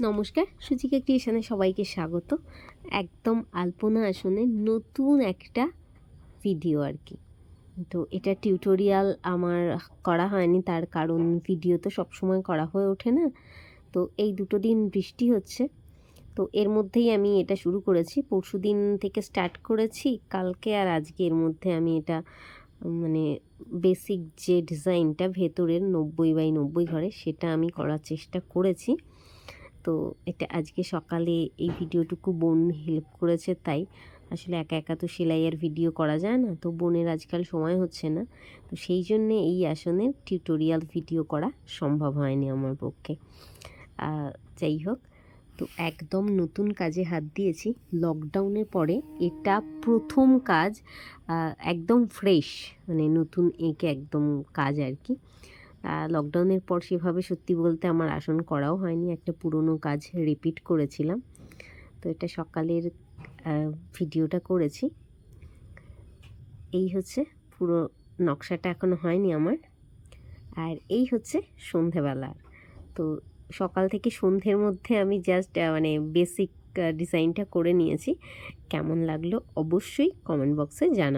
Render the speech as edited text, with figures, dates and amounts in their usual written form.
নমস্কার, সুচিকা ক্রিয়েশনে সবাইকে স্বাগত। একদম আলপনা আসনে নতুন একটা ভিডিও আর কি। তো এটা টিউটোরিয়াল আমার করা হয়নি, তার কারণ ভিডিও তো সবসময় করা হয়ে ওঠে না। তো এই দুটো দিন বৃষ্টি হচ্ছে, তো এর মধ্যেই আমি এটা শুরু করেছি। পরশুদিন থেকে স্টার্ট করেছি, কালকে আর আজকে এর মধ্যে আমি এটা মানে বেসিক যে ডিজাইনটা ভেতরের 90x90 ঘরে সেটা আমি করার চেষ্টা করেছি। তো এটা আজকে সকালে এই ভিডিওটুকু বোন হেল্প করেছে, তাই আসলে একা একা তো সেলাইয়ের ভিডিও করা যায় না, তো বোনের আজকাল সময় হচ্ছে না, তো সেই জন্যে এই আসনের টিউটোরিয়াল ভিডিও করা সম্ভব হয়নি আমার পক্ষে। যাই হোক, তো একদম নতুন কাজে হাত দিয়েছি লকডাউনের পরে। এটা প্রথম কাজ, একদম ফ্রেশ, মানে নতুন এঁকে একদম কাজ আর কি। লকডাউনের পর সেভাবে সত্যি বলতে আমার আসন করাও হয়নি, একটা পুরনো কাজ রিপিট করেছিলাম। তো এটা সকালের ভিডিওটা করেছি। এই হচ্ছে পুরো নকশাটা, এখনও হয়নি আমার। আর এই হচ্ছে সন্ধেবেলা। তো সকাল থেকে সন্ধ্যের মধ্যে আমি জাস্ট মানে বেসিক ডিজাইনটা করে নিয়েছি। কেমন লাগলো অবশ্যই কমেন্ট বক্সে জানাবো।